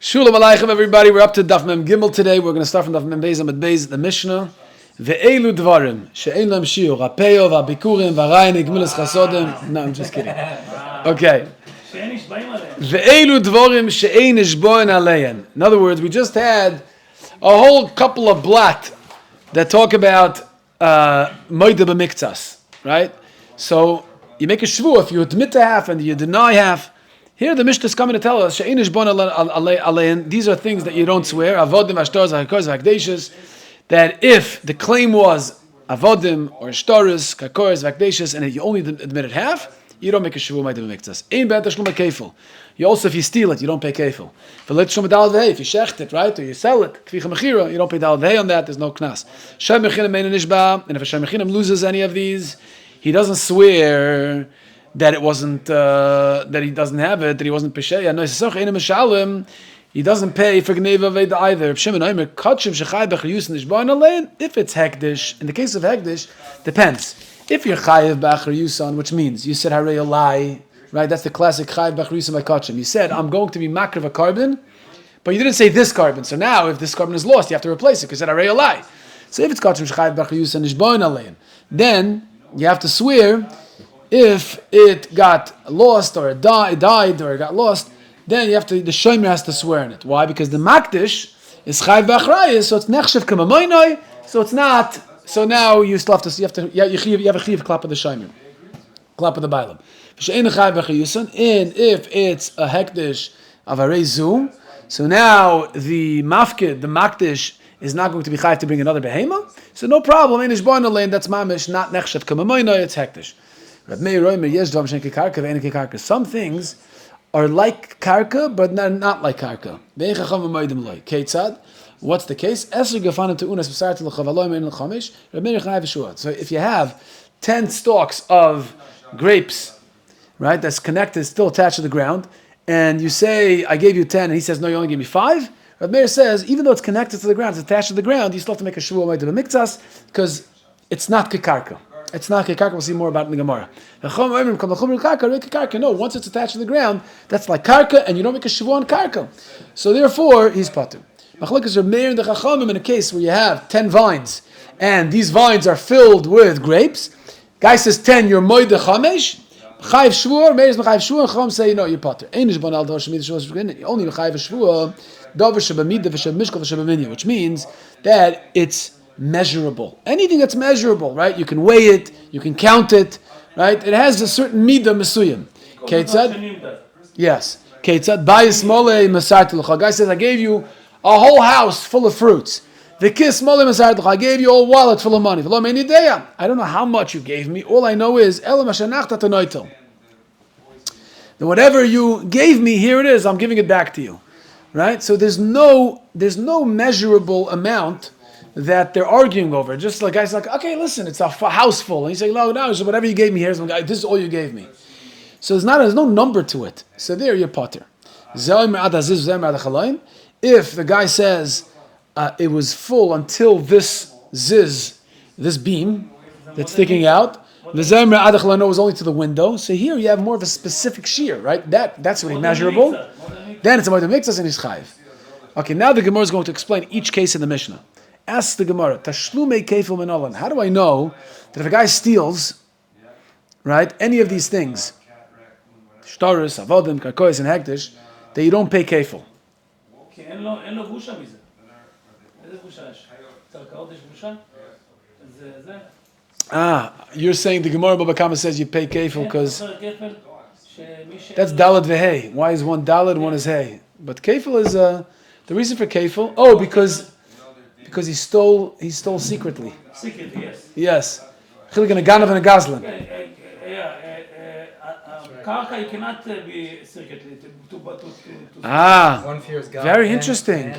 Shalom Aleichem, everybody. We're up to Daf Mem Gimel today. We're going to start from Daf Mem Beis Amud Beis, the Mishnah. Ve'elu dvarim she'ein lam shiur ha'peyo v'abikurim v'arayim gemilas chasodim. No, I'm just kidding. Okay. Ve'elu dvarim she'ein ishboin alein. In other words, we just had a whole couple of blat that talk about moide b'miktas, right? So you make a shvuah if you admit to half and you deny half. Here the Mishnah is coming to tell us, these are things that you don't swear, avodim, ashtaros, kakors, vakdeshes, that if the claim was avodim or ashtaros, kakors, vakdeshes, and you only admitted half, you don't make a shvuah ma'adim miktas. Ein be'at tashlum kefil. You also, if you steal it, you don't pay kefil. If you shecht it, right, or you sell it, kvicha mechira, you don't pay dal v'hei on that. There's no knas. Shem mechinam mein nishba, and if a shem mechinam loses any of these, he doesn't swear that it wasn't, that he doesn't have it, that he wasn't pesheya. No, he doesn't pay for gneva veda either. If it's hekdesh, in the case of hekdesh, depends. If you're chayiv b'achar yusan, which means you said harei lie, right? That's the classic chayiv b'achar yusan by kachim. You said I'm going to be makriv a carbon, but you didn't say this carbon. So now, if this carbon is lost, you have to replace it because you said harei lie. So if it's kachim chayiv b'achar yusan nishboin alein, then you have to swear. If it got lost or it died or it got lost, then you have to. The shomer has to swear in it. Why? Because the makdish is chayiv b'achrayis, so it's nechshev k'mamoinoi. So it's not. So now you still have to. You have a chiv klap of the shomer, klap of the bailam. And if it's a hekdesh of a reizum, so now the mafkid, the makdish, is not going to be chayiv to bring another behema. So no problem. In ishboin lane, that's mamish, not nechshev k'mamoinoi. It's hekdesh. Some things are like karka, but they're not like karka. What's the case? So if you have 10 stalks of grapes, right, that's connected, still attached to the ground, and you say, I gave you 10, and he says, no, you only gave me 5, Rabbi Meir says, even though it's connected to the ground, it's attached to the ground, you still have to make a shvuah ma'adim miktas, because it's not kekarka. It's not kekarka. We'll see more about it in the Gemara. No, once it's attached to the ground, that's like karka, and you don't make a shvuah on karka. So therefore, he's patur. Machlokes Reb Meir and the Chachamim in a case where you have 10 vines, and these vines are filled with grapes. Guy says 10, you're moide chamesh. Chayiv shvuah. Meir is mechayiv shvuah. Chachamim say no, you're patur. You only mechayiv shvuah. Davar shebamida v'shebmishkol v'shebaminya, which means that it's measurable. Anything that's measurable, right? You can weigh it, you can count it, right? It has a certain midah mesuyim. Ketzad? Yes. Ketzad? Bayis mole masartilucha. Guy says, I gave you a whole house full of fruits. V'kis mole masartilucha. I gave you a wallet full of money. I don't know how much you gave me. All I know is, then whatever you gave me, here it is. I'm giving it back to you. Right? So there's no measurable amount that they're arguing over. Just like guys like, okay, listen, it's a house full. And he's like, no, so whatever you gave me here, this is all you gave me. So there's no number to it. So there you're potter. If the guy says it was full until this ziz, this beam that's sticking out, the zemer adachalano was only to the window. So here you have more of a specific shiur, right? That's really measurable. Then it's about the mixas and his chayiv. Okay, now the Gemara is going to explain each case in the Mishnah. Ask the Gemara, Tashlumei kefil menolan. How do I know that if a guy steals, right, any of these things, shtaris, avodim, karkois, and hekdesh, that you don't pay kefil? You're saying the Gemara Baba Kama says you pay kefil because that's dalad v'hei. Why is one dalad, one is hey? But kefil is the reason for kefil. Oh, because he stole secretly. Secretly, yes. Yes. Chilik and a ganav and a gazlan. Karka you cannot be secretly to one fear is God. Very interesting.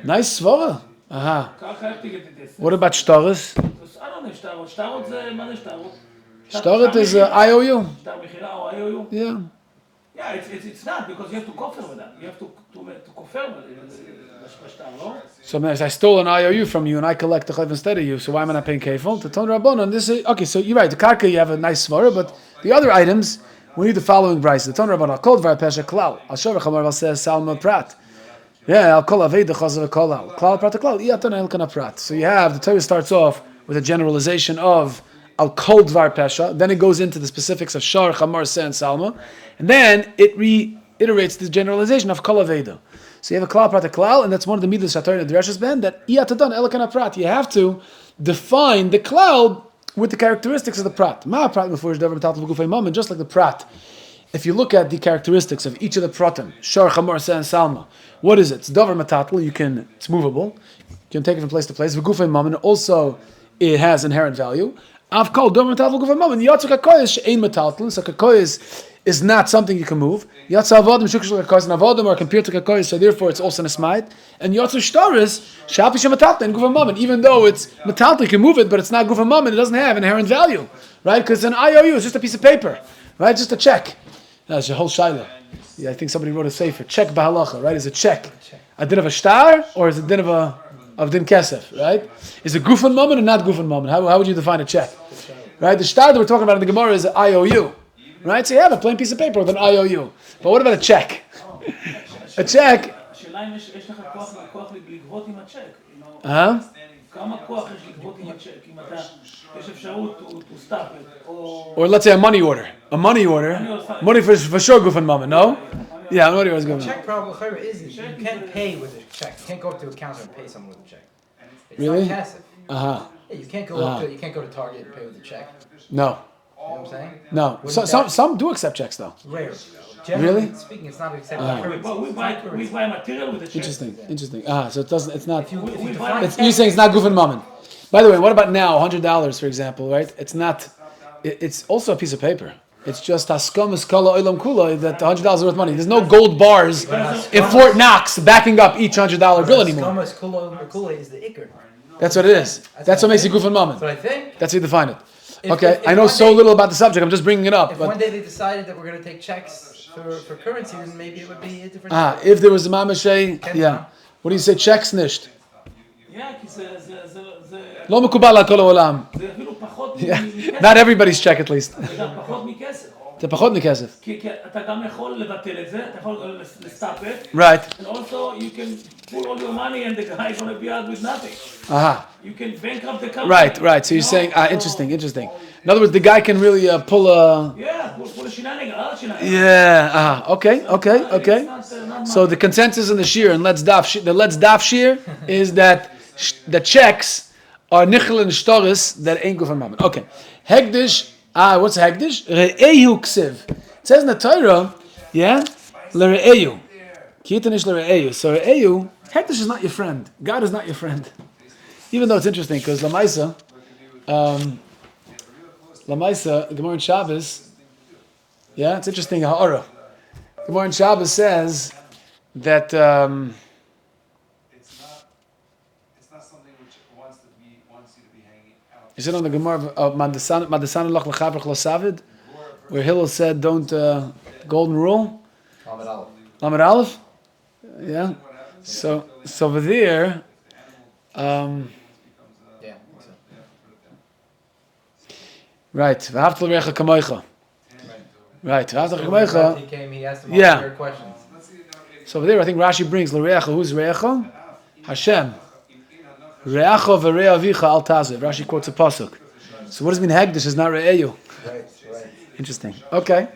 Nice svara. What about shtaris? I don't know shtarot. Shtarit is IOU. Yeah. Yeah, it's not because you have to koffer with that. You have to koffer with it. So if I stole an IOU from you and I collect the chayv instead of you, so why am I not paying kefil? To ton rabbanon, this is okay. So you're right. The karka you have a nice svara, but the other items we need the following price. The ton rabbanon called var pesha klal. Al shavar chamar says Salma Prat. Yeah, al kol aveda chazav kol al. Klal prat klal. Iyatan el kana prat. So you have, the Torah starts off with a generalization of al kol dvar pesha, then it goes into the specifics of shar, chamar, seh, and salma, and then it reiterates the generalization of kol aveda. So you have a klal prat klal, and that's one of the midas shatar in the Dresh's ben, that iyatan el kana prat. You have to define the klal with the characteristics of the prat. Ma prat before is davar metal gufay moment, just like the prat. If you look at the characteristics of each of the pratim, shar, chamar, seh, and salma, what is it? It's davar metatl. It's movable. You can take it from place to place. V'gufay moment, also it has inherent value. Av kol davar metatl gufay moment. Yatzuk hakoyes she'ein metatl. So hakoyes is not something you can move. Yatzuk avodim shukshul hakoyes and avodim are compared to hakoyes, so therefore it's also nesmait. And yatzuk shtaris she'api she'metatl and gufay moment. Even though it's metatl, you can move it, but it's not gufay moment. It doesn't have inherent value, right? Because an IOU is just a piece of paper, right? Just a check. That's your whole shaila. Yeah, I think somebody wrote a sefer. Check b'halacha, right? Is a check a din of a shtar or is it din of din kesef, right? Is it gufan moment or not gufan moment? How would you define a check? Right? The shtar that we're talking about in the Gemara is an IOU, right? So you have a plain piece of paper with an IOU. But what about a check? A check. Or let's say a money order. Money for sure gufan moment, no? Yeah, money order is gufan. Check problem is you can't pay with a check. You can't go up to a counter and pay someone with a check. It's really? not passive. Yeah, you can't go to Target and pay with a check. No. You know what I'm saying? No. Some do accept checks though. Rare. Really? Generally speaking, it's not accepted. We buy material with a check. Interesting. So it doesn't. It's not. If You're saying it's not gufan moment. By the way, what about now? $100, for example, right? It's not. It's also a piece of paper. It's just haskamas kala olam kula that $100 is worth money. There's no gold bars in Fort Knox backing up each $100 bill anymore. Haskamas kula is the ikr. That's what it is. That's what makes it gufan moment. That's what I think. That's how you define it. Okay, I know so little about the subject. I'm just bringing it up. If one day they decided that we're going to take checks for currency, then maybe it would be a different. If there was a mamashay, yeah. What do you say? Checks nisht. Yeah, כי לא מקובל על כל העולם. זה אפילו פחות Not everybody's check at least. זה גם פחות מכסף. זה פחות מכסף. כי אתה גם יכול לבטל את זה, אתה יכול לסטאפ it. Right. And also you can pull all your money and the guy is going to be out with nothing. You can bankrupt the company. Right. So you're saying, interesting. In other words, the guy can really pull a... Yeah, pull a shenanigan. Yeah, okay. So the consensus in the shiur and Let's Daf shiur is that the checks are nichel and shtoris that ain't gufan moment. Okay. Hegdish, what's hegdish? Re'eyu ksiv. It says in the Torah, yeah, le're'eyu. Kitanish le're'eyu. So re'eyu, hegdish is not your friend. God is not your friend. Even though it's interesting, because Lamaisa, Gemara in Shabbos, yeah, it's interesting, Ha'ara. Gemara in Shabbos says that it's not something which wants you to be hanging out. is it on the Gemara of Madasan Lach L'Chavrach L'Savid, where Hillel said, don't, golden rule? Lamed Aleph? Yeah. So over there, right. V'ahavta l'recha kamoicha. Right. V'ahavta l'recha He came, he asked him Yeah. all your questions. So over there, I think Rashi brings l'recha. Who's recha? Hashem. Reacha v'rea avicha al tazev. Rashi quotes a pasuk. So what does it mean? Hegdish is not re'eyu. Right. Interesting. Okay.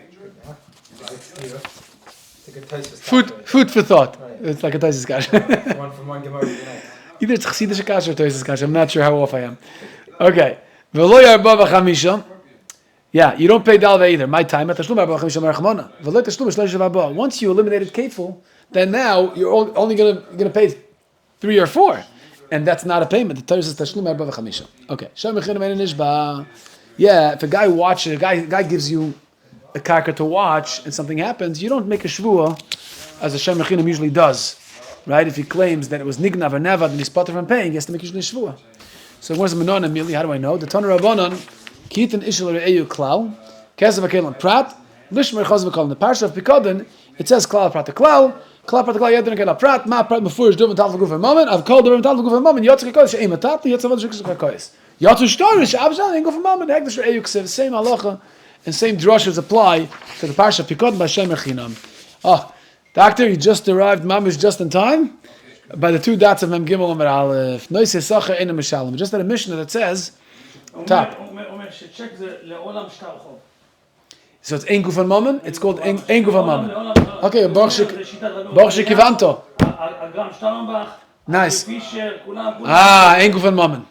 It's a good taste Food for thought. Right. It's like a Taisis kasha. One from one Gemara to the next. Either it's chassidische kasha or Taisis kasha. I'm not sure how off I am. Okay. V'lo yarba v'chamisha. Yeah, you don't pay dalva either. My time at tashlum arba v'chamisha merachmona. V'lo tashlum shlosh v'arba. Once you eliminated kefil, then now you're only gonna pay 3 or 4, and that's not a payment. The Torah says tashlum arba v'chamisha. Okay. Shem mechinam ein nishba. Yeah, if a guy watches, a guy gives you a karka to watch, and something happens, you don't make a shvuah, as a Shem mechinam usually does, right? If he claims that it was nignav or nevad and he's potter from paying, he has to make usually a shvuah. So where's the Menorah immediately? How do I know? The Tana Rabbanan, Kitan Ishel Re'eyu Klal, Kesav HaKelan Prat, Lishmer Chaz V'Kol. In the Parsha of Pikoden, it says Klal Prat Klal Yadin HaKelan Prat, Ma Prat Mefurish Duv V'Tal V'Guf HaMomen, I've called Duv V'Tal V'Guf HaMomen, Yotzik HaKodesh She'im HaTat, Yotzik HaKodesh Yotzik Shtorish, Avzan, and Guf HaMomen, Hegdish Re'eyu Ksiv, same halacha, and same drushes apply to the Parsha of Pikoden by Shem Echinam. Doctor, you just arrived, Mamish, just in time, by the two dots of Mem Gimel Amar Aleph. Noise Sacher Eina Mishalem. Just at a Mishnah that says, top. So it's Ein Gufan Mammon. It's called Ein Gufan Mammon. Okay, Baruch Shekivanto. Nice. Ein Gufan Mammon.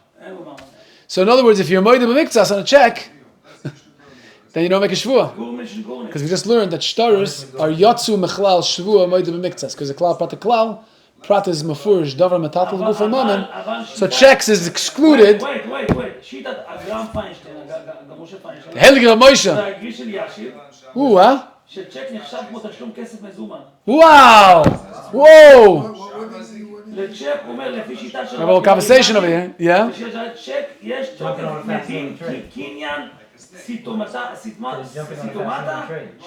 So in other words, if you're moed b'miktzas on a check, then you don't make a shvuah. Because we just learned that shtarus are yatsu mechlal shvuah moed b'miktzas. Because the klal prat is mafurish davar metatel gufan mammon. So checks is excluded. Wait. Shitat Agram Feinstein, Moshe Feinstein. Heilige Moshe. שצ'ק נחשב כמו תשלום כסף מזומן. וואו! וואו! לצ'ק הוא אומר לפי שיטה של... We have a conversation over here, yeah? לצ'ק יש מדין קניין סיטומטה,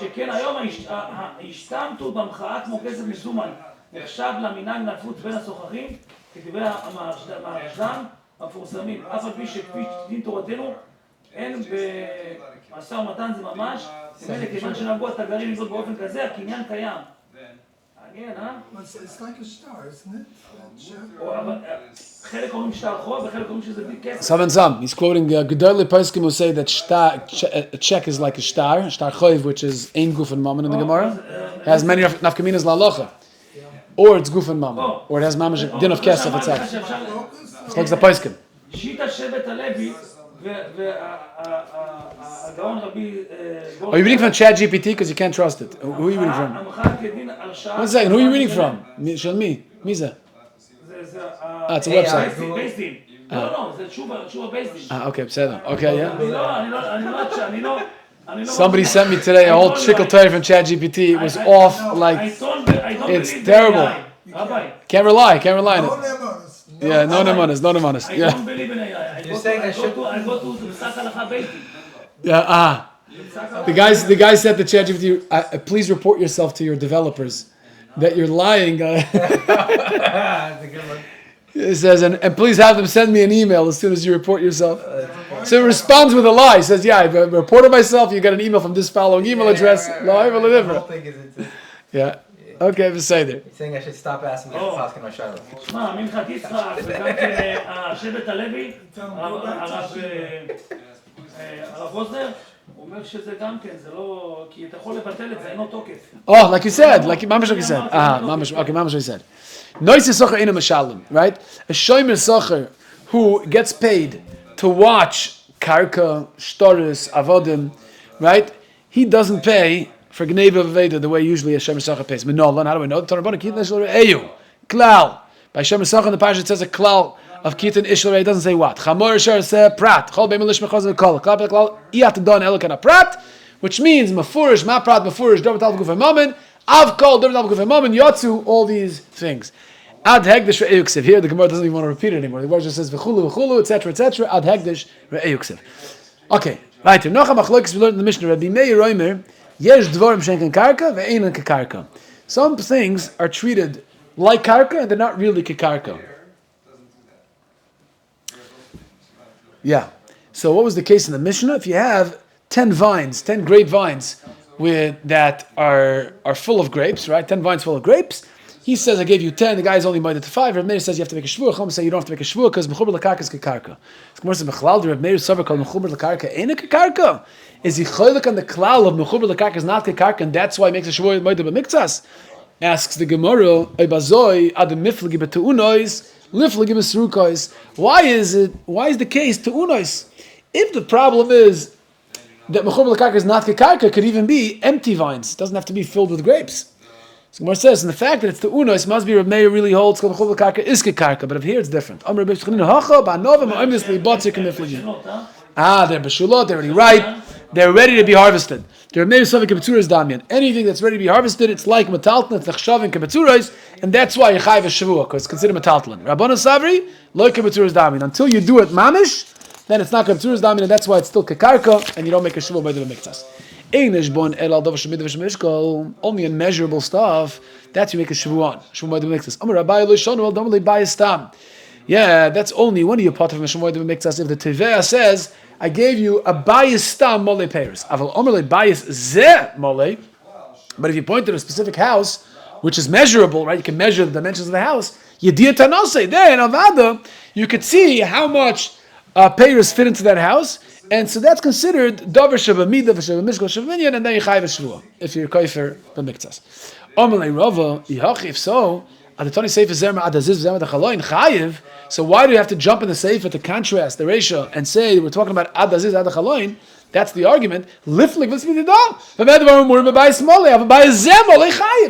שכן היום ההשתמטות במחאה כמו כסף מזומן נחשב למנהג נפוץ בין הסוחרים כדברי המרשדם המפורסמים. אף על פי שכפי דין תורתנו אין במשא ומתן זה ממש, כיוון שנהגו התגרים לבנות באופן כזה, הקניין קיים. מעניין, It's like a star, isn't it? חלק אומרים שטר חוב וחלק אומרים שזה בלי כסף. Some. He's quoting Gedolei Poskim who say that a check is like a star chov, which is ein gufan mammon in the Gemara. It has many nafkaminas la'alocha. Or it's gufan mammon. Or it has mamash din of kesef itself. It's like the Poskim. שיטה שבט הלוי והגאון רבי גולד. Are you reading from ChatGPT because you can't trust it? Who are you reading from? One second, who are you reading from? Show me. מי זה? It's a website. לא, זה תשובה בייסדין. Okay, בסדר. Okay, yeah. אני לא... Somebody sent me today a whole trickle tire from ChatGPT. It was off, like, it's terrible. Can't rely on it. Yeah, no nemanis. I don't believe in AI. You're saying I should... I go to Psak Halacha Beitin. Yeah, The guy said to ChatGPT, please report yourself to your developers that you're lying. It says, and please have them send me an email as soon as you report yourself. So it responds with a lie. He says, yeah, I reported myself. You get an email from this following email address. Yeah. Okay, בסדר. He's saying I should stop asking you to ask my shiur. שמע, מנחת יצחק, וגם כן השבט הלוי, הרב ווזנר, הוא אומר שזה גם כן, זה לא... כי אתה יכול לבטל את זה, אין לו תוקף. Oh, like you said, ממש like you said. ממש like you said. Noise socher ina mashalim, right? A shomer socher who gets paid to watch karka, shtoris, avodim, right? He doesn't pay for Gneva Veda the way usually a Shem Sacha pays. Menorah, how do we know? The Torah Kitan Ishel Eyu. Klal. By Shem Sacha in the Parsha it says a klal of Kitan Ishel It doesn't say what. Chamor Shar says prat. Chol Beim Lish Mechaz Kol. Klal Klal Iyat Don Elokana prat, which means mafurish, ma prat, mafurish, Davar Tal Gufay Mammon, Av Kol, Davar Tal Gufay Mammon, Yotzu, all these things. Ad Hegdish Re'eyuksiv. Here the Gemara doesn't even want to repeat it anymore. The Gemara just says v'chulu, etc., etc. Ad Hegdish Re'eyuksiv. Okay, right here. Nocha Machlokes we learned in the Mishnah. Rabbi Meir Roimer. Some things are treated like karka and they're not really karka. Yeah. So what was the case in the Mishnah? If you have 10 grapevines that are full of grapes, right? 10 vines full of grapes. He says, I gave you 10, the guy's only made it to 5. Rav Meir says you have to make a shvuah. Chum say you don't have to make a shvuah because mechuber l'karka is kekarka. The Gemara says, Mechlal, Rav Meir savar called mechuber l'karka ain't a kekarka. Is he choylek on the klal of mechuber l'karka is not kekarka and that's why he makes a shvuah moed b'miktzas? Asks the Gemara, Eibazoi adam miflegi b'teunois, liflegi b'srukois. Why is the case teunois? If the problem is that mechuber l'karka is not kekarka, could even be empty vines. It doesn't have to be filled with grapes. So Gemara says, and the fact that it's the unos must be Rav Meir really holds mechuber l'karka is kekarka, but if here it's different. They're b'shulot, they're already ripe, they're ready to be harvested. They're made of kibetzuras damian. Anything that's ready to be harvested, it's like metaltlin, it's lechshavin kibetzuras, and that's why you chayv a shavua, because it's considered metaltlin. Rabbana Savri, lo kibetzuras damian. Until you do it mamish, then it's not kibetzuras damian, and that's why it's still kekarka, and you don't make a shavua by the miktas. Only immeasurable stuff, that's you make a shavua on. Yeah, that's only one of your part of a shavua by the miktas. If the Tevea says, I gave you a bayis stam mole peiros. Aval omer le bayis ze mole. But if you point to a specific house which is measurable, right? You can measure the dimensions of the house. Yediyah Tanose, there in Avada, you could see how much payers fit into that house, and so that's considered Davar Shabamida, Shabamishkal, Shabaminyan, and then you Chayiv Shvuah, if you're Kaifer B'miktas. Omelei Rava, if so, Adatoni Sefer Zerma Adaziz Zerma Dachaloin Chayiv. So why do you have to jump in the Sefer to contrast the ratio and say we're talking about Adaziz Adachaloin? That's the argument. Liflik v'smididal.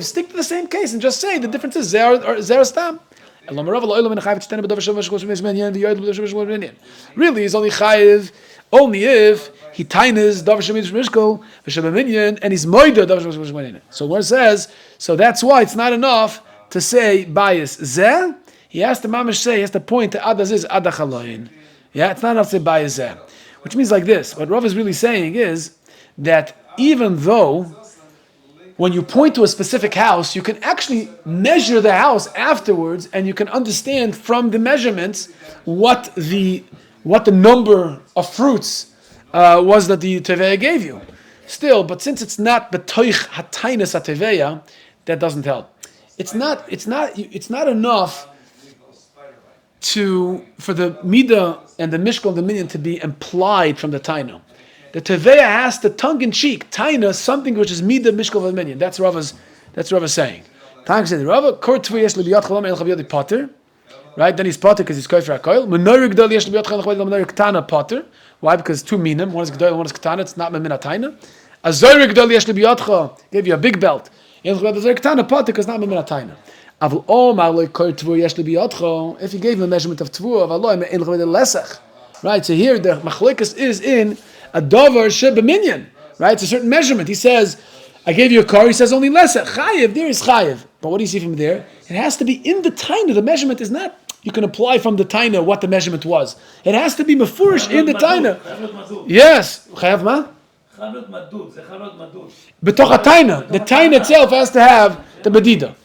Stick to the same case and just say the difference is zer or zer stam. Really, he's only chayiv only if he tainas davar shemish mishkol v'shabaminyan and he's moida davar shemish mishkol. So where it says, so that's why it's not enough to say bias zeh. He has to mamish say, he has to point to adaziz adachaloyin. Yeah, it's not enough to say bias zeh. Which means like this. What Rav is really saying is that even though when you point to a specific house, you can actually measure the house afterwards, and you can understand from the measurements what the number of fruits was that the teveya gave you. Still, but since it's not betoich hatainas hateveya, that doesn't help. It's not enough for the midah and the mishkal and the minyan to be implied from the taina. The teveya has to tongue-in-cheek taina something which is midah, mishkal, and minyan. That's Rava's saying. Tank said Rava kor tvui yesh libiyat chalom el chaviyot potter. Right? Then he's potter because he's koifer hakoil. Menorah gdol yesh libiyat chalom el menorah ktana potter. Why? Because two minim. One is gdol, one is ktana. It's not memina taina. A zoyre gdol yesh libiyat gave you a big belt. El chaviyot ktana potter because not memina taina. If you gave him a measurement of tvua, right? So here the machlokas is in a davar shebeminyan, right? It's a certain measurement. He says, I gave you a car. He says only lesser. Chayiv, there is chayiv. But what do you see from there? It has to be in the taina. The measurement is not, you can apply from the taina what the measurement was. It has to be mefurish in the taina. Yes. Chayiv ma? Betoch taina. The taina itself has to have the medida.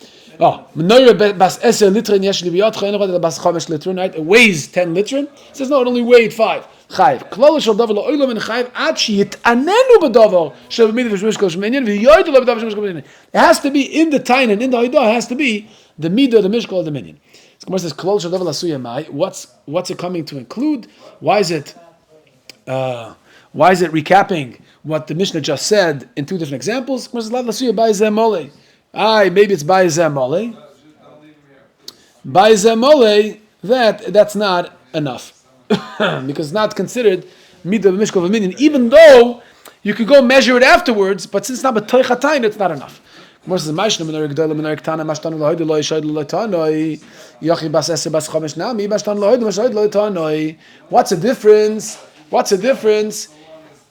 Oh, Menorah bas 10 litrin yesh libiyot bas 5 litrin, right? It weighs 10 litrin. He says no, it only weighed 5. Chayiv. Klal shel davar lo'olam and chayiv ad sheyitanenu b'davar shel midah v'shmishkol shmenyan v'yoydu lo b'davar shmishkol shmenyan. It has to be in the tain and in the hoidah. It has to be the midah, the mishkol, the minyan. So Gemara says klal shel davar lasuya mai. What's it coming to include? Why is it recapping what the Mishnah just said in two different examples? Gemara says la lasuya bai zeh molei. Maybe it's by Zemole. By Zemole, that's not enough. Because it's not considered midah mishkol v'minyan, even though you could go measure it afterwards, but since it's not b'toich hatayin, it's not enough. What's the difference? What's the difference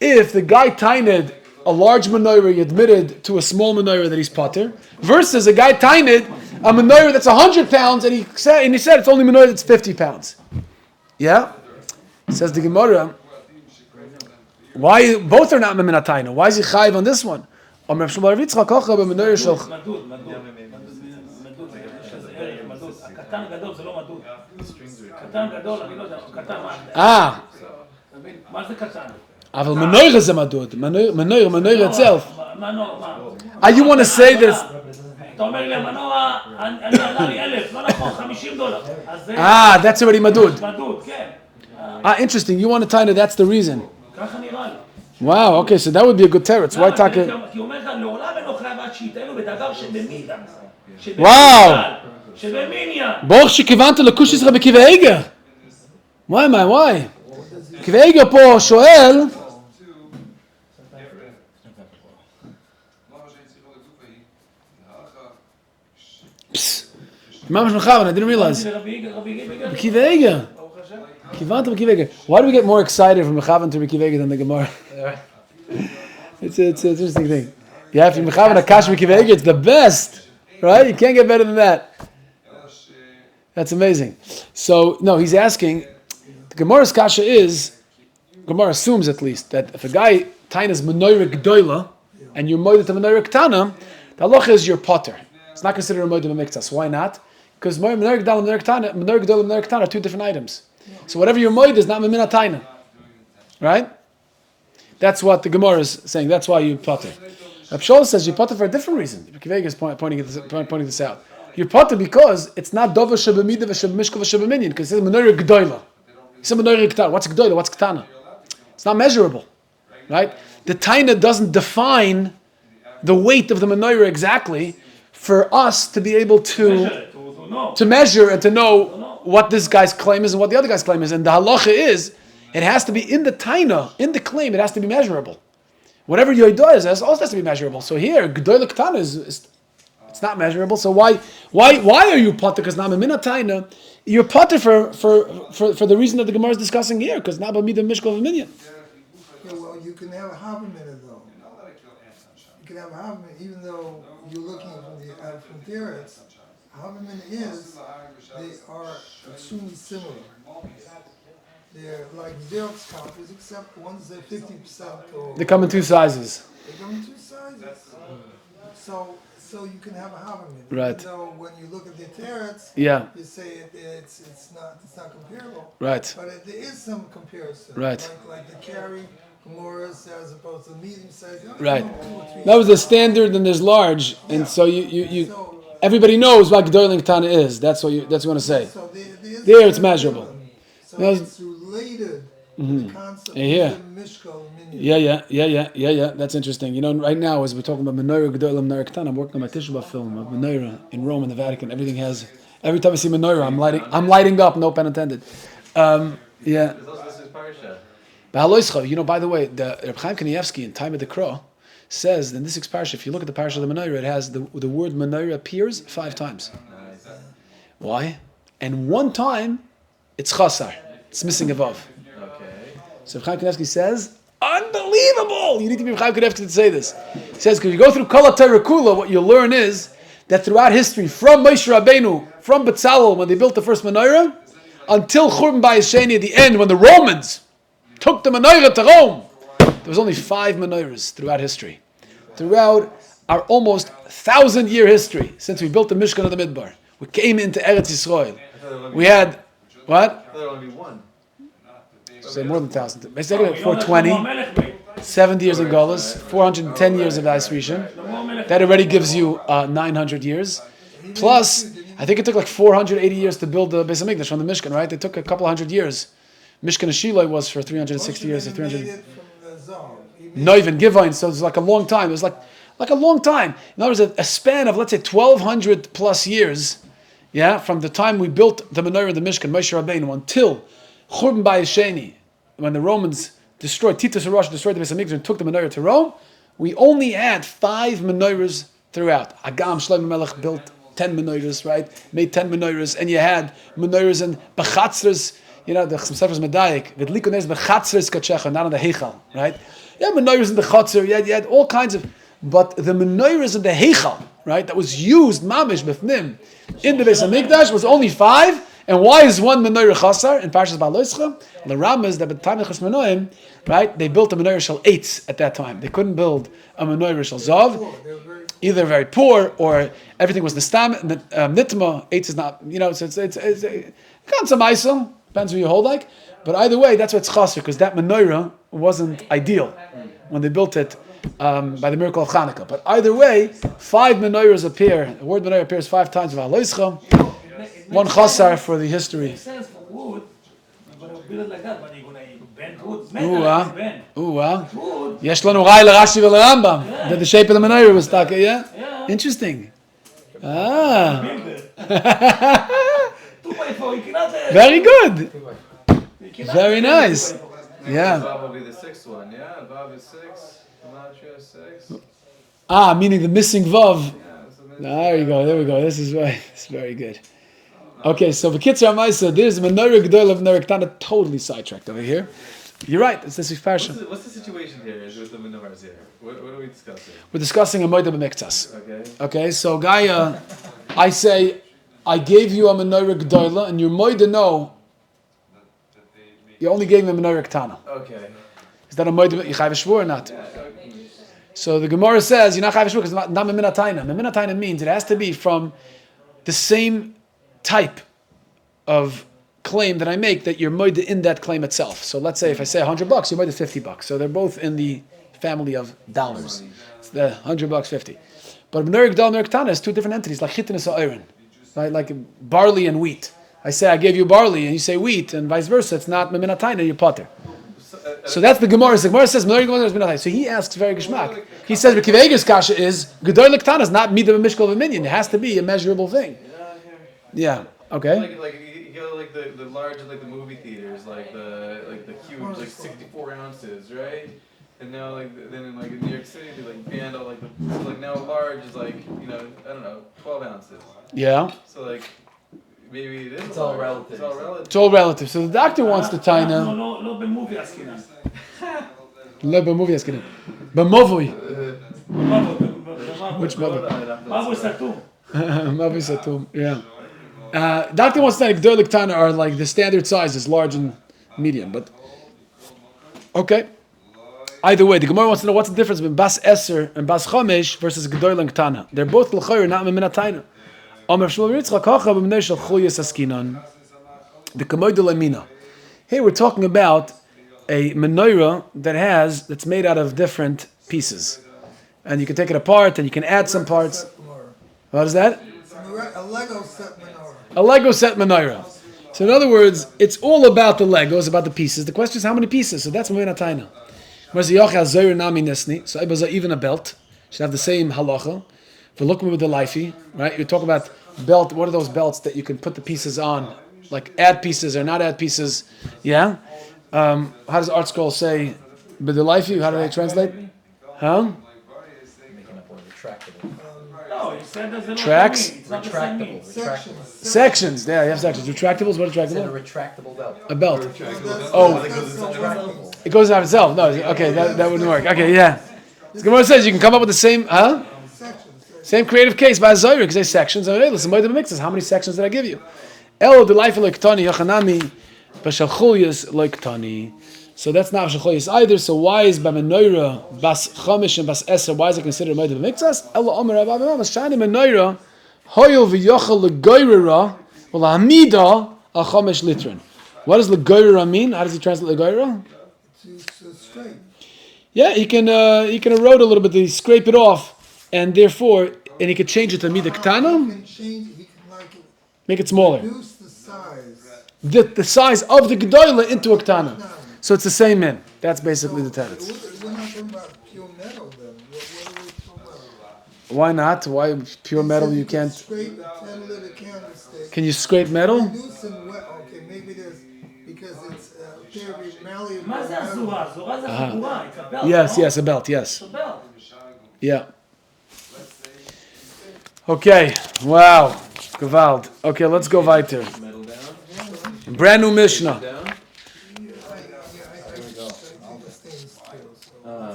if the guy tained a large menorah he admitted to a small menorah that he's potter, versus a guy tained a menorah that's 100 pounds and he said it's only menorah that's 50 pounds. Yeah? Says the Gemara, why both are not memina taina? Why is he chayiv on this one? Aval menorah is a madud. Menorah itself. You want to say this? That's already madud. Interesting. You want to tell me that's the reason. Wow. Okay, so that would be a good teretz. Why taka? Wow. Boch shekivanta lekushis Rabbi Kiva. Why? Kveiga po shoel. Mamash mechavan, I didn't realize. Kveiga. Kivanta Kveiga. Why do we get more excited from mechavan to Kveiga than the Gemara? It's an interesting thing. Yeah, if you mechavan akash Kveiga, it's the best, right? You can't get better than that. That's amazing. So no, he's asking. The Gemara's kasha is. Gemara assumes at least that if a guy tainas menorah gdoila and you're moed to menorah ktana, the halacha is your potter. It's not considered a moed to miktas. Why not? Because menorah gdoila and menorah ktana are two different items. So whatever your moed is not memina taina, right? That's what the Gemara is saying. That's why you potter. Rav Shaul says you're potter for a different reason. Kivega is pointing this out. You're potter because it's not dova shebemida v'shebemishka v'shebeminyan, because it's menorah g'doila. It's a menorah g'tana. What's g'doila? What's g'tana? It's not measurable, right? The taina doesn't define the weight of the menorah exactly for us to be able to measure and to know what this guy's claim is and what the other guy's claim is. And the halacha is, it has to be in the taina, in the claim, it has to be measurable. Whatever yoidah is, it also has to be measurable. So here, g'doila k'tana is it's not measurable. So why are you potter? Because now mina taina, you're potter for the reason that the Gemara is discussing here. Because now b'midah mishkol v'minyan. Yeah, well, you can have a half a minute though. You can have a half a minute, even though you're looking from theorists. Half a minute is they are extremely similar. They're like Xerox copies, except one's at 50%. They come in two sizes. They come in two sizes. So you can have a half a minute. Right. So when you look at the teretz, you say it's not comparable. Right. But there is some comparison. Right. Like the carry Morris as opposed to medium size. Right. That was the standard, and there's large, and so you everybody knows what G'dolim Tana is. That's what you want to say. So there it's measurable. So it's related to the concept of Mishkal. Yeah. That's interesting. You know, right now, as we're talking about Menorah, G'dolim, Menorah K'tana, I'm working on my Tishba film of Menorah in Rome, in the Vatican. Everything has. Every time I see Menorah, I'm lighting up. No pun intended. Yeah. You know, by the way, the Rabbi Chaim Kanievsky in Time of the Crow says in this parsha, if you look at the parsha of the Menorah, it has the word Menorah appears 5 times. Why? And one time, it's chasar. It's missing a vav. So Rabbi Chaim Kanievsky says, unbelievable! You need to be Rabbi Chaim Kanievsky to say this. He says, because you go through Kol HaTorah Kula, what you'll learn is that throughout history, from Moshe Rabbeinu, from Betzalel, when they built the first Menorah, until Churban Bayis Sheni at the end, when the Romans took the Menorah to Rome, there was only 5 Menorahs throughout history. Throughout our almost 1,000-year history, since we built the Mishkan of the Midbar, we came into Eretz Yisrael. We had, what? There only one. Say more than 1,000. Basically, 420, 70 years in Golas, 410 years of Eis Rishon. That already gives you 900 years. Plus, I think it took like 480 years to build the Beis HaMikdash from the Mishkan, right? It took a couple hundred years. Mishkan Shiloh was for 360 years or 300. No, even Givine, so it's like a long time. It was like a long time. In other words, a span of, let's say, 1,200 plus years, from the time we built the Menorah, the Mishkan, Moshe Rabbeinu, until Churban Bayis Sheni, when the Romans destroyed, Titus HaRosh destroyed the Beis HaMikdash and took the Menorah to Rome, we only had 5 Menorahs throughout. Agam Shlomo Melech built 10 Menorahs, right? Made 10 Menorahs, and you had Menorahs and Bechatzers, the Chemsefer's Medayik, with Likones Bechatzers Kachecha, not on the Heichal, right? Yeah, Menorahs in the Chatzer, you had all kinds of, but the Menorahs in the Heichal, right, that was used, Mamish, B'fnim, in the Beis HaMikdash was only 5. And why is one Menorah Chasar in Parshas Ba'aloischa? The Ram is that by the time of Cheshmanoim, right, they built a Menorah Shel Eitz at that time. They couldn't build a Menorah Shel Zav. Either very poor or everything was Nitma. Eitz is not, it's Kansa depends who you hold like. But either way, that's what's Chasar, because that Menorah wasn't ideal when they built it by the miracle of Hanukkah. But either way, 5 Menorahs appear. The word Menorah appears 5 times in Ba'aloischa. One chasar for the history. Makes sense for wood, but I'll build it like that. But you're going to bend wood. Yesh lanu rai l'Rashi v'l'Rambam. That the shape of the menorah was stuck. Yeah. Interesting. Very good. Very nice. Yeah. Vav will be the 6th one. Yeah, Vav is 6. Gematria 6. Meaning the missing vav. There we go. This is very good. Okay, so V'kitzur Amaisa, there's Menorah G'dol of Menorah K'tana, totally sidetracked over here. You're right, it's this week's parsha. What's the situation here with the Menorahs here? What are we discussing? We're discussing a Moedah B'miktas. Okay, so Gaia, I say, I gave you a Menorah G'dola, and your Moedah know, you only gave me a Menorah K'tana. Okay. Is that a Moedah B'miktas or not? So the Gemara says, you're not Chayv Shvur because it's not Memina Taina. Memina Taina means it has to be from the same type of claim that I make that you're moed in that claim itself. So let's say if I say $100, you're moed $50. So they're both in the family of dollars. It's the $100, 50. But Menorah Gdal, Menorah Ktana is two different entities, like chitin and iron, right? Like barley and wheat. I say I gave you barley, and you say wheat, and vice versa. It's not meminatayna, you're potter. So that's the Gemara. The Gemara says Menorah Gdal is meminatayna. So he asks very geschmack. He says the Kiveger's kasha is Gedol Ktana is not midah b'mishkal of a minion. It has to be a measurable thing. Yeah. Okay. Like you go like the large like the movie theaters, like the huge like 64 ounces, right? And now then in New York City they banned all so now large is I don't know 12 ounces. Yeah. So maybe it is. It's all relative. It's all relative. It's all relative. So the doctor wants the taina. לא במובי עסקינן. לא במובי עסקינן. במובוי. Which mother? מבוי סתום. Mavi Satum. Yeah. Doctor wants to say Gdol Ktana are like the standard sizes, large and medium. But okay. Either way, the Gemara wants to know what's the difference between Bas Eser and Bas Chomesh versus Gdol and Ktana. They're both l'chayr, not meminatayna. Amar Shmuel Ritzchak Hacha b'mnei shel Chuyas Askinan. The Kamoy de Lamina. Here we're talking about a menorah that's made out of different pieces, and you can take it apart and you can add some parts. What is that? A Lego set menorah. A Lego set menorah. So in other words, it's all about the Legos, about the pieces. The question is how many pieces? So that's meminatayna. So even a belt should have the same halacha. For looking with the lifey, right? You talk about belt. What are those belts that you can put the pieces on, like add pieces or not add pieces? Yeah. How does Art Scroll say? But the lifey. How do they translate? Huh? Making up a retractable. No, he said there's a Tracks? It's not the same meaning. Retractable. Sections. Yeah, you have sections. Retractables. What is It's a retractable? retractable belt. A belt. Oh, It goes out itself. No. Okay, that wouldn't work. Okay, yeah. The Gemara says you can come up with the same. Huh? Same creative case by Zohar, because they sections. Hey, listen, how many sections did I give you? El the life like tani yachanami, b'shalchulias like tani. So that's not b'shalchulias either. So why is by menorah bas chamish and bas eser? Why is it considered moed b'mikzas? El omer rabbi mas shani menorah hoyel v'yochel legoyrera v'lahamida al chamish litron. What does legoyrera mean? How does he translate legoyrera? it's straight. Yeah, he can erode a little bit. He scrape it off. And therefore, he could change it to midah He ktana, can change it. He can make it smaller. reduce the size. The size of the gedola into a ktana. So it's the same man. That's basically the teretz. We're not talking about pure metal then. What are we talking about? Why not? Why pure metal you can't? Scrape a 10-liter candlestick. Can you scrape metal? Reducing okay, maybe there's because it's very malleable. מה זה הזורה? זורה זה חגורה, it's a belt. Yes, a belt, yes. It's a belt. Yeah. Okay, wow. Gewalt. Okay, let's go weiter. Metal down. Brand new Mishnah. Down.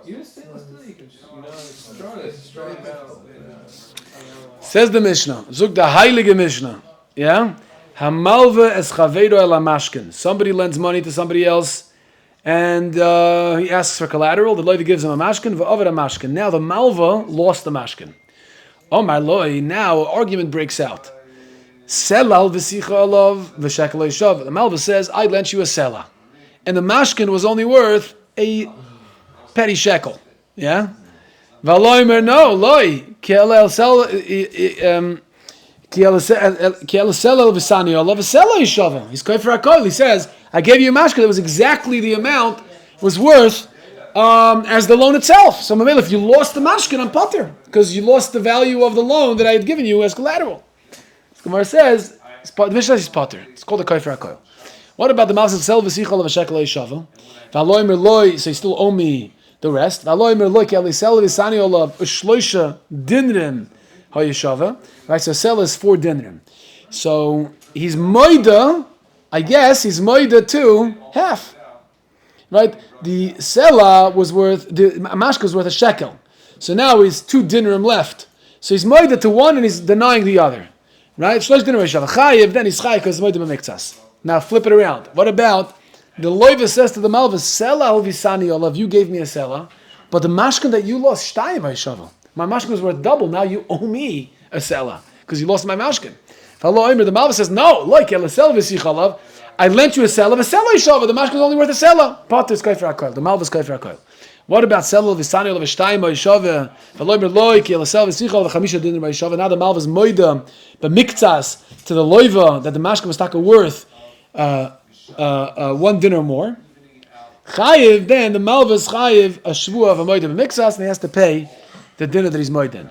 You just stainless steel. You can strong metal. Says the Mishnah. Zug the heilige Mishnah. Yeah? Hamalve es chavedo el amashkin. Somebody lends money to somebody else, and he asks for collateral. The lawyer gives him a mashkin, v'over a mashkin. Now the malva lost the mashkin. Oh my lord! Now argument breaks out. Selal v'sicha alav v'shekel yishav. The malva says, "I lent you a sela," and the mashkin was only worth a petty shekel. Yeah. V'aloymer no loy kiel sel kiel selal v'sani alav v'sela yishav. He's going for a call. He says, "I gave you a mashkin that was exactly the amount was worth." As the loan itself. So, Mamel, if you lost the mashkin, I'm pater, because you lost the value of the loan that I had given you as collateral. The Gemara says, the Mishnah says he's pater. It's called a kofer hakoil. What about the malvus of sel v'sichol of a shekel yishava? V'aloymer loy, so you still owe me the rest. V'aloymer loy ki ali sel v'sani olav u'shloisha dinrim ha'yishava. Right, so sel is 4 dinrim. So he's moida, I guess he's moida to half. Right, the sela was worth, the mashka was worth a shekel. So now he's 2 dinrim left. So he's moida to one and he's denying the other. Right, shlosh dinrim ha'yishava chayiv, then he's chayiv because moida b'miktzas. Now flip it around. What about the loiva says to the malva, sela alvisani olav, you gave me a sela, but the mashkin that you lost, shtayim ha'yishava. My mashkin was worth double, now you owe me a sela, because you lost my mashkin. The malva says, no, like el sela v'sicha olav, I lent you a sela yishava, the mashkin is only worth a sela. Potter is kofer hakoil, the malva is kofer hakoil. What about Selul v'Sanil v'Shtayim v'Yishove v'Loi Berloi ki Elasel v'Sichol v'Chamisha Din v'Yishove? Now the Malva is moida b'miktzas to the loiva that the mashkin was taka worth 1 dinner more. Chayiv, then the Malva is chayiv a shvuah of a moida b'miktzas, and he has to pay the dinner that he's moiden.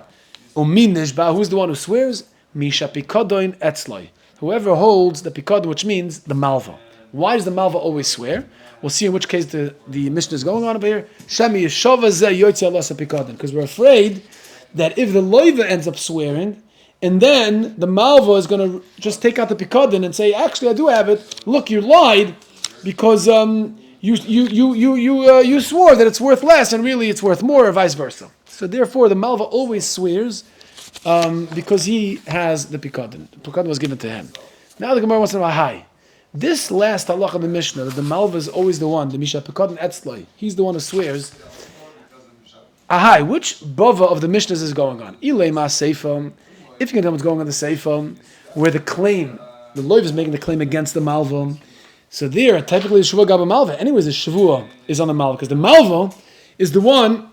Umin nishba, who's the one who swears? Misha pikodoin etzloi. Whoever holds the pikod, which means the malva. Why does the malva always swear? We'll see in which case the Mishnah is going on over here. Shemi yeshova zeh yotzi alas pikodin. Because we're afraid that if the loiva ends up swearing, and then the malva is going to just take out the pikodin and say, actually I do have it. Look, you lied because you swore that it's worth less and really it's worth more, or vice versa. So therefore the malva always swears because he has the pikodin. The pikodin was given to him. Now the Gemara wants to know, hi. This last halacha of the Mishnah, that the malva is always the one, the Misha pikodin etzloi, he's the one who swears. Ahai, which bava of the Mishnahs is going on? Ilay ma seifam. If you can tell what's going on the seifam, where the loiv is making the claim against the malva. So there, typically the shvuah gaba malva. Anyways, the shvuah is on the malva, because the malva is the one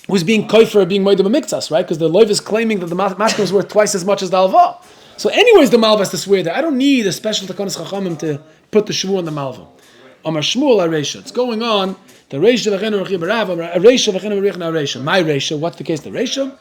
who's being koifer, being moed b'miktzas, right? Because the loiv is claiming that the mashkin is worth twice as much as the alva. So anyways, the malva has to swear that. I don't need a special takonis chachamim to put the shvuah on the malva. Amar Shmuel areisha. It's going on. The reisha v'chenu rechi b'rav. Areisha v'chenu rechi areisha. My reisha. What's the case? The reisha.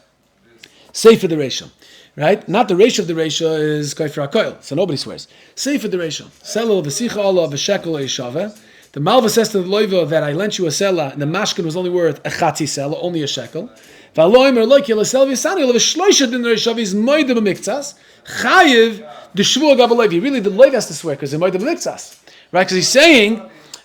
Sefer the reisha. Right? Not the reisha of the reisha is koifer hakoil. So nobody swears. Sefer the reisha. Selul v'sicha Allah v'shekel yishave. The malva says to the loiva that I lent you a sela, and the mashkin was only worth a chatzi sela, only a shekel. V'aloimer loiki l'sel v'sani l'v'shloisha din reishav is moed b'miktzas. Chayiv the shvuah gaba loiv. Really, the loiv has to swear because he's moed b'miktzas, right? Because he's saying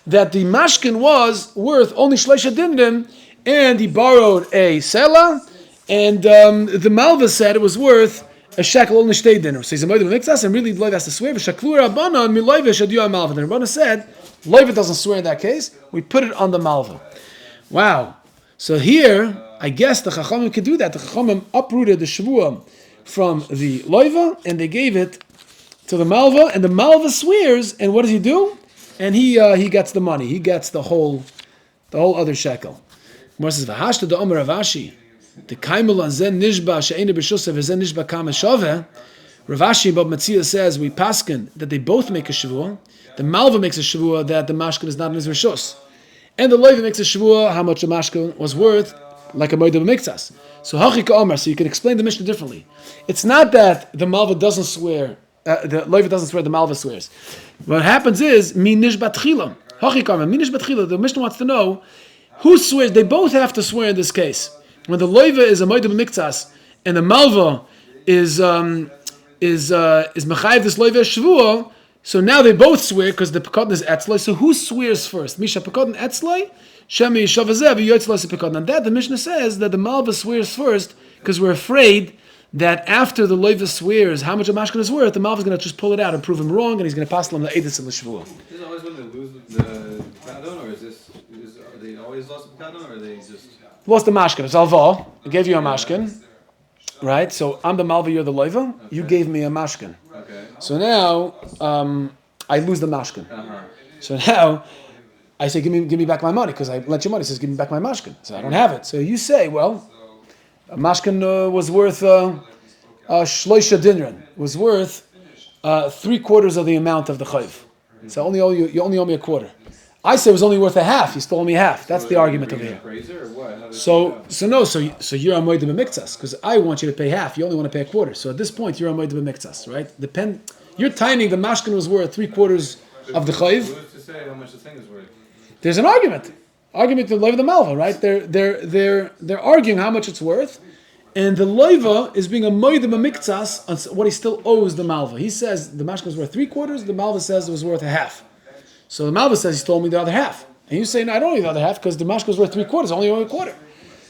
that the mashkin was worth only shloisha dindim, and he borrowed a sela, and the malva said it was worth a shekel, only shtei dinner. So he's a moed b'miktzas, and really the loiv has to swear. V'shaklu rabbanan mi loiv shadiyu malva. The Rabbana said loiv doesn't swear in that case. We put it on the malva. Wow. So here, I guess the chachamim could do that. The chachamim uprooted the shvuah from the loiva, and they gave it to the malva, and the malva swears, and what does he do? And he gets the money. He gets the whole other shekel. Gemara says, "V'hashta da omer Ravashi, the kaimul an zen nishba she'ena b'shusa v'zen nishba kama shaveh." Ravashi Bab Matzia says we paskin that they both make a shvuah. The malva makes a shvuah that the mashkin is not in his rishus, and the loiva makes a shvuah how much the mashkin was worth, like a moed b'miktzas. So hachika omer. So you can explain the Mishnah differently. It's not that the malva doesn't swear. The loiva doesn't swear, the malva swears. What happens is, mi nishbat chila. Hachikam, mi nishbat chila. The Mishnah wants to know who swears. They both have to swear in this case. When the loiva is a moed b'miktzas and the malva is mechayev this loiva shvuah, so now they both swear because the pekodin is etzloi. So who swears first? Misha pekodin etzloi, shemi yishavazeh v'yotzloi pekodin. And that the Mishnah says that the malva swears first because we're afraid that after the loiva swears how much a mashkin is worth, the malva is going to just pull it out and prove him wrong, and he's going to pass him the edus in the shvuah. Is it always when they lose the pekadon, or are they always lost the pekadon, or are they just Lost the mashkin? It's alva. I gave you a mashkin, right? So I'm the malva, you're the loiva. Okay. You gave me a mashkin. Okay. So now I lose the mashkin. Uh-huh. So now I say, give me back my money because I lent you money. He says, give me back my mashkin. So I don't have it. So you say, well, a mashkin was worth shloisha dinran, was worth 3/4 of the amount of the chayv. So you only owe me a quarter. I say it was only worth a half. You still owe me half. That's the argument over here. So you're a moed b'miktzas because I want you to pay half. You only want to pay a quarter. So at this point you're a moed b'miktzas, right? You're timing the mashkin was worth 3/4 of the chayv. Who's to say how much the thing is worth? There's an argument to loiva the malva, right? They're arguing how much it's worth, and the loiva is being a moed b'miktzas on what he still owes the malva. He says the mashkin was worth 3/4. The malva says it was worth a half. So the malva says he told me the other half, and you say no, I don't owe you the other half because the mashkin was worth 3/4. Only owe a quarter.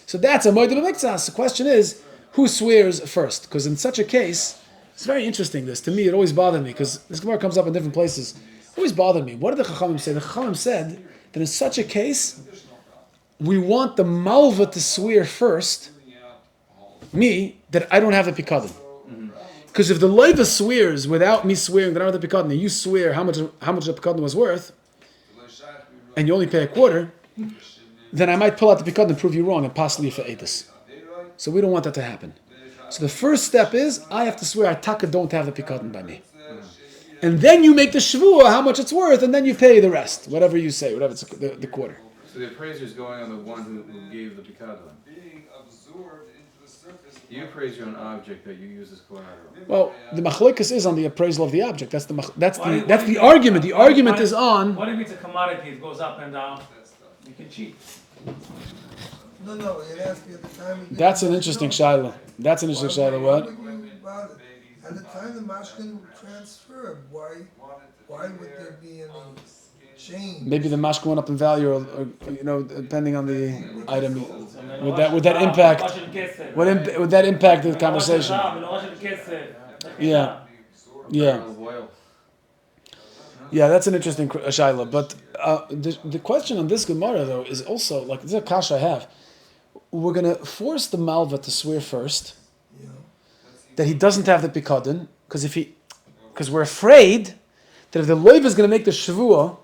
So that's a moed b'miktzas. The question is who swears first? Because in such a case, it's very interesting. This to me, it always bothered me because this Gemara comes up in different places. It always bothered me. What did the Chachamim say? The Chachamim said that in such a case, we want the malva to swear first, that I don't have the pikadon. Because if the loiva swears without me swearing that I don't have the pikadon, and you swear how much the pikadon was worth, and you only pay a quarter, then I might pull out the pikadon and prove you wrong and possibly for edus. So we don't want that to happen. So the first step is I have to swear I taka don't have the pikadon by me. And then you make the shvuah how much it's worth, and then you pay the rest, whatever you say, whatever it's the quarter. So the appraiser is going on the one who gave the pikadon. You appraise your own object that you use as collateral. Well, the machlokas is on the appraisal of the object. That's the argument. The argument is on. What if it's a commodity? It goes up and down. You can cheat. No, it has to be at the time. That's an interesting shaila. What? At the time the mashkin transferred, why would there be any change? Maybe the mashkin went up in value, or depending on the item. Would that impact? Would that impact the conversation? Yeah. Yeah, that's an interesting shaila. But the question on this Gemara though is also like, this is a kasha I have. We're going to force the malva to swear first that he doesn't have the pikadon, because we're afraid that if the loiv is going to make the shvuah,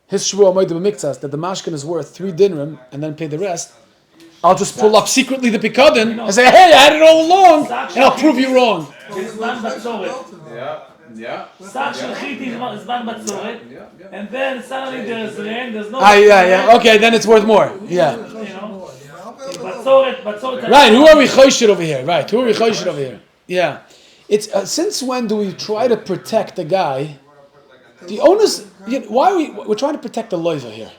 his shvuah moed b'miktzas, that the mashkin is worth 3 dinrim and then pay the rest, I'll just pull up secretly the pikadon and say, hey, I had it all along, and I'll prove you wrong. Yeah. And then suddenly there's rain, there's no... Yeah. Okay, then it's worth more. Yeah. Right, who are we choshid over here? Yeah. It's since when do we try to protect the guy? The onus... why are we're trying to protect the loiva here.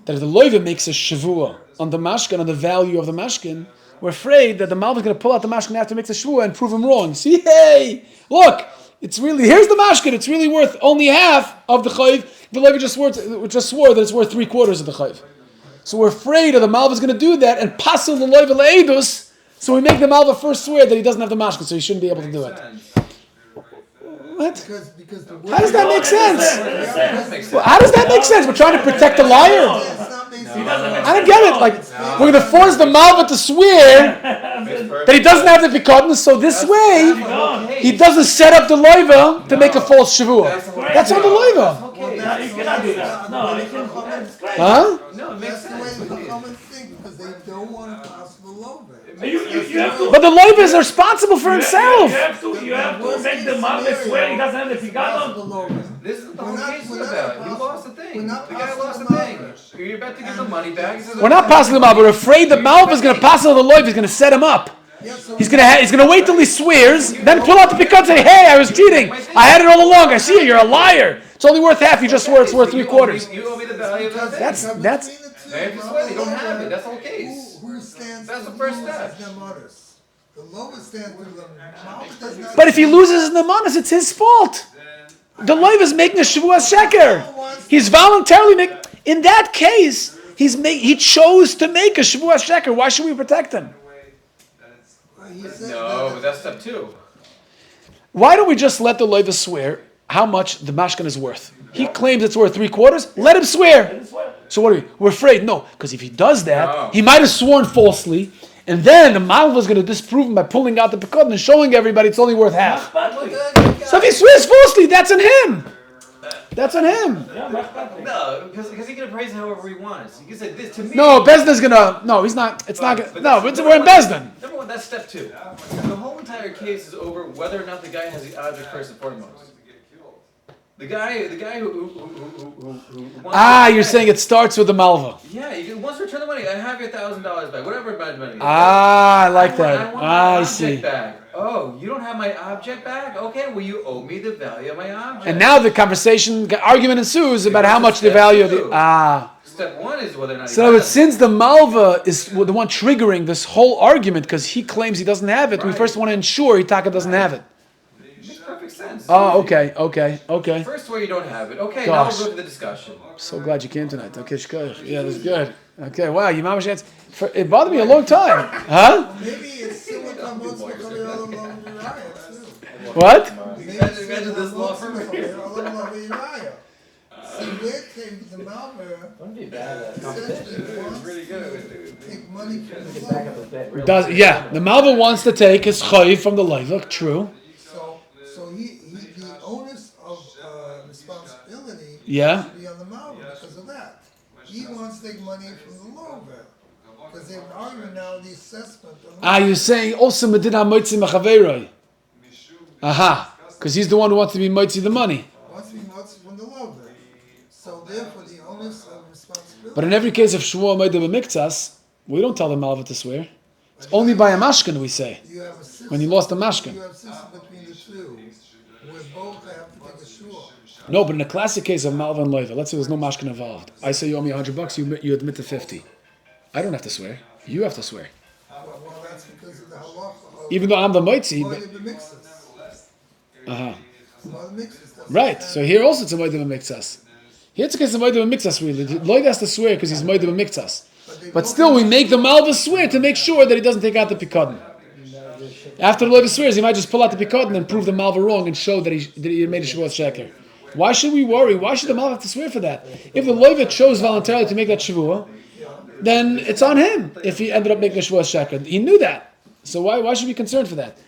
That if the loiva makes a shvuah on the mashkin, on the value of the mashkin, we're afraid that the malva is going to pull out the mashkin after it makes a shvuah and prove him wrong. See, hey, look, here's the mashkin, it's really worth only half of the chayv. The loiva just swore that it's worth 3/4 of the chayv. So we're afraid of the malva is going to do that and passel the loiva le'edus. So we make the malva first swear that he doesn't have the mashkin, so he shouldn't be able to do it. What? Because how does that make sense? Well, how does that make sense? We're trying to protect the liar. I don't get it. Like we're going to force the malva to swear that he doesn't have the pikadon, so this way he doesn't set up the loiva to make a false shvuah. That's on the loiva. You cannot do that. No, you can. Huh? No, it makes sense. Because they don't want to pass the loiva. You have to. But the loiva is responsible for himself. You have to make the malva swear he doesn't have the pikadon. This is the whole case is about. You lost the thing. The guy lost the thing. You're about to give the money back. We're not passing him up. We're afraid that malva is going to pass the loiva. He's going to set him up. He's going to wait till he swears, then pull out the pikadon and say, hey, I was cheating. I had it all along. I see you. You're a liar. It's only worth half. You just swore it's worth 3/4. You owe me the value of that. That's. Now you have to swear. You don't have it. That's the whole case. Who stands That's the first step. The loiva stands for the malva does not. But if he loses in the manas, it's his fault. The loiva is making a Shevuos sheker. He's voluntarily making. In that case, he chose to make a Shevuos sheker. Why should we protect him? No, but that's step 2. Why don't we just let the loiva swear how much the mashkin is worth? He claims it's worth 3/4. Let him swear. So what are we? We're afraid. No, because if he does that, he might have sworn falsely, and then the malva is going to disprove him by pulling out the pikadon and showing everybody it's only worth half. So if he swears falsely, that's on him. That's on him. No, because he can appraise it however he wants. You can say this to me. No, Bezdin's gonna. No, he's not. It's not gonna. No, we're in Bezdin. Number 1, that's step 2. The whole entire case is over whether or not the guy has the object first and foremost. The guy who wants you're saying it starts with the malva. Yeah, he wants to return the money. I have your $1,000 back, whatever amount of money. I like that. I want my object see. back. Oh, you don't have my object back? Okay, well you owe me the value of my object. And now the argument ensues about how much the value of the. Step 1 is whether or not. So since the malva is the one triggering this whole argument because he claims he doesn't have it, we first want to ensure Hitaka doesn't have it. Makes perfect sense. Oh, okay. First way you don't have it. Okay, now we'll go to the discussion. So glad you came tonight. Okay, shkoyach. Yeah, that's good. Okay, wow, you mamash chance. It bothered me a long time. Huh? Maybe it's similar to what's What? Imagine this law firm. The malva Really good. take money from the The malva wants to take his chayiv from the loiva. True. So the onus of responsibility Yeah. should be on the malva because of that. he wants to take money from the lover. Because they're arguing now the assessment. You're saying also Medina Moitzi Mechaveroi. Aha. Because he's the one who wants to be Moitzi the money. Wants to be Moitzi from the lover. So therefore the onus of responsibility. But in every case of Shmuel Moedah B'Miktsas, we don't tell the Malva to swear. It's only by a mashkin we say. You have a system, when you lost a mashkin. You have a system between the two, where both have to take a shiur. No, but in a classic case of Malva and Loiva, let's say there's no mashkin involved. I say you owe me $100, you admit to 50. I don't have to swear. You have to swear. Well, that's because of the halacha. Even though I'm the Moitzi. Right, so here also it's a Moedah B'Miktsas. Here it's a case of Moedah B'Miktsas really. Loiva has to swear because he's Moedah B'Miktsas. But still, we make the Malva swear to make sure that he doesn't take out the Pikadon. After the Loiva swears, he might just pull out the Pikadon and prove the Malva wrong and show that he made a Shevuos Sheker. Why should we worry? Why should the Malva have to swear for that? If the Loiva chose voluntarily to make that Shevuah, then it's on him if he ended up making a Shevuos Sheker. He knew that. So why should we be concerned for that?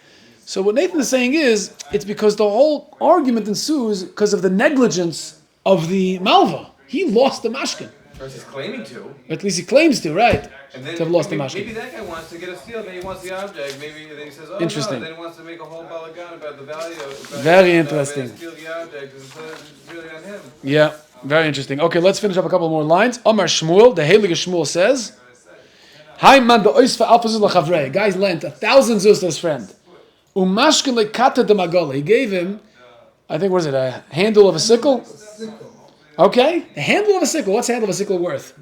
So what Nathan is saying is, it's because the whole argument ensues because of the negligence of the Malva. He lost the mashkin. Or he's claiming to. At least he claims to, right? And then to have lost maybe, the mashkin. maybe that guy wants to get a steal, then he wants the object, maybe then he says, oh Interesting. no, then he wants to make a whole balagan about the value of Very interesting. steal the object, and so it's really on him. Yeah, very interesting. Okay, let's finish up a couple more lines. Omar Shmuel, the Heilige Shmuel says, Hi man, the oisfa alphazuz lachavrei. Guys lent 1,000 zuz to his friend. Umashkin lekata de magola. He gave him, I think, what is it, a handle of a sickle? Okay, a handle of a sickle. What's a handle of a sickle worth?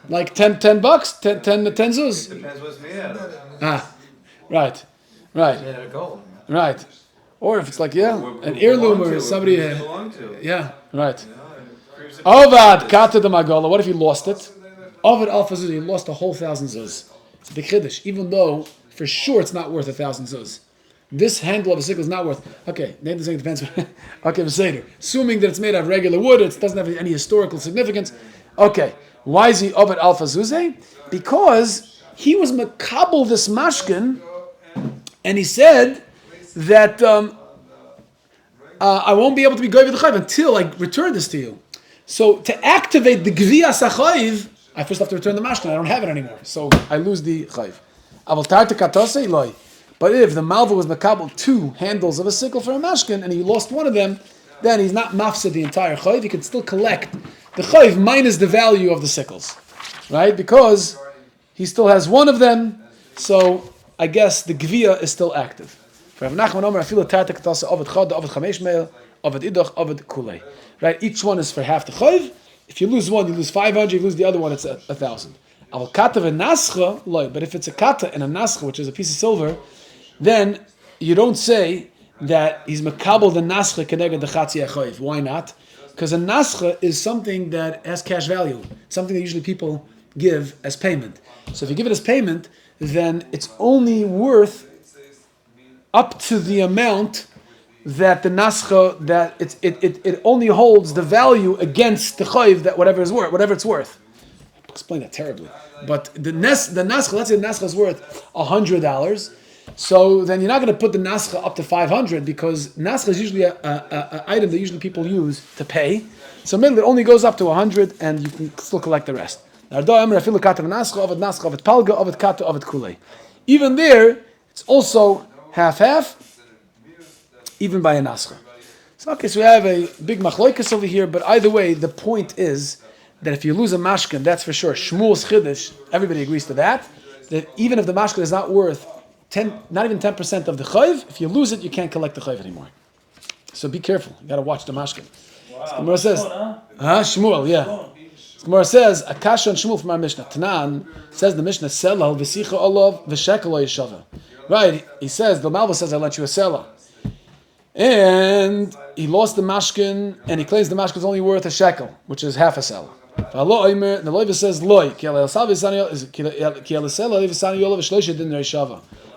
Like $10, 10 zuz. Depends what's made out of. Right. Made out of gold. Right. Or if it's like, an heirloom or somebody. Belong to. Yeah, right. Ovad kata de magola. What if he lost it? Ovad alpha zuz. He lost a whole 1,000 zuz. It's a big chiddush, even though for sure it's not worth 1,000 zuz. This handle of a sickle is not worth. Okay, Nathan's saying it depends. Okay, Beseder. Assuming that it's made out of regular wood, it doesn't have any historical significance. Okay, why is he Ovid Alpha Zuzeh? Because he was makabel this mashkin, and he said that I won't be able to be goy with the chayv until I return this to you. So to activate the gviya sachayv, I first have to return the mashkin. I don't have it anymore, so I lose the chayv. Aval tarta katose loy. But if the Malva was makabel 2 handles of a sickle for a mashkin and he lost one of them, then he's not mafsid the entire chayv. He can still collect the chayv minus the value of the sickles, right? Because he still has one of them, so I guess the gviya is still active. For Rav Nachman Omer, afilu tarta katase ovid chad, ovid chamesh meil, ovid idach, ovid kulei. Right? Each one is for half the chayv. If you lose one, you lose 500. If you lose the other one, it's 1,000. Al kata v'nascha loy. But if it's a kata and a nascha, which is a piece of silver, then you don't say that he's makabel the nascha keneged the chatzi achoiv. Why not? Because a nascha is something that has cash value, something that usually people give as payment. So if you give it as payment, then it's only worth up to the amount that the nascha, that it only holds the value against the choiv, that whatever it's worth. I'll explain that terribly. But the nascha, let's say the nascha is worth $100. So then you're not going to put the nascha up to 500 because nascha is usually an item that usually people use to pay. So middle it only goes up to 100 and you can still collect the rest. Even there, it's also half, even by a nascha. So okay, so we have a big machloikas over here, but either way, the point is that if you lose a mashkin, that's for sure. Shmuel's chiddush, everybody agrees to that. That even if the mashkin is not worth not even 10% of the chayv, if you lose it, you can't collect the chayv anymore. So be careful. You got to watch the mashkin. Wow. Gemara says, Shmuel, yeah. Gemara says, Akasha and Shmuel from our Mishnah. Tanan says the Mishnah, Selal v'sicha olav v'shekel yeshava. Right, he says, the Malva says, I lent you a selah. And he lost the mashkin, and he claims the mashkin is only worth a shekel, which is half a selah. The Loiva says, Loi, it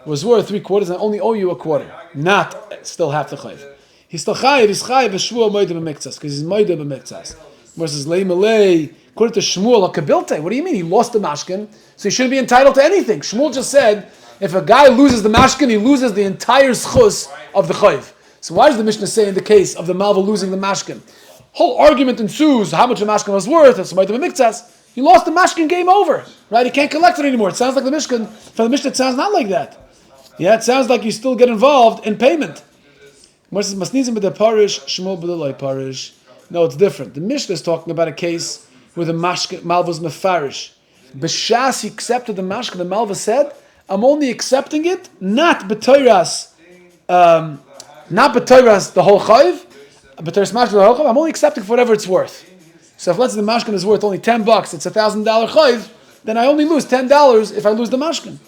was worth 3/4 and I only owe you a quarter, not still half the chayv. He's still chayiv, he's chayiv, Shmuel moedah b'miktsas, because he's moedah b'miktsas. Versus lei malei, according to Shmuel, akabilte. What do you mean? He lost the mashkin, so he shouldn't be entitled to anything. Shmuel just said, if a guy loses the mashkin, he loses the entire schus of the chayv. So why does the Mishnah say in the case of the Malva losing the mashkin? Whole argument ensues, how much the mashkin was worth, it's moedah b'miktsas. You lost the mashkin, game over. Right? You can't collect it anymore. It sounds like the Mishnah. For the Mishnah, it sounds not like that. Yeah, it sounds like you still get involved in payment. No, it's different. The Mishnah is talking about a case where the Malva was mefarish. B'shas he accepted the mashkin. The Malva said, I'm only accepting it, not b'toiras, the whole chayiv, b'toiras mashkin the whole chayiv. I'm only accepting for whatever it's worth. So if let's say the mashkin is worth only $10, it's $1,000 chayiv, then I only lose $10 if I lose the mashkin.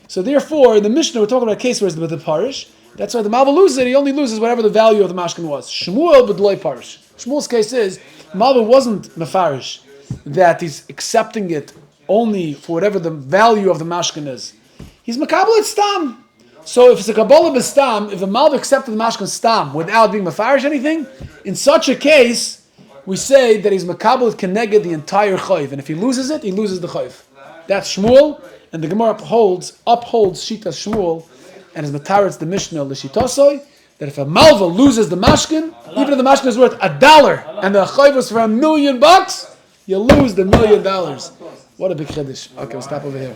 So therefore, in the Mishnah, we're talking about a case where it's with the parish. That's why the Malva loses it. He only loses whatever the value of the mashkin was. Shmuel b'dloi parish. Shmuel's case is Malva wasn't mefarish, that he's accepting it only for whatever the value of the mashkin is. He's makabel stam. So if it's a kabbalah b'stam, if the Malva accepted the mashkin stam without being mefarish anything, in such a case, we say that he's makabel keneged the entire chayv, and if he loses it, he loses the chayv. That's Shmuel, and the Gemara upholds Shitas Shmuel, and his mataritz the Mishnah l'shitosoi, that if a Malva loses the mashkin, even if the mashkin is worth $1 and the chayv was for $1,000,000, you lose the $1,000,000. What a big chiddush. Okay, we'll stop over here.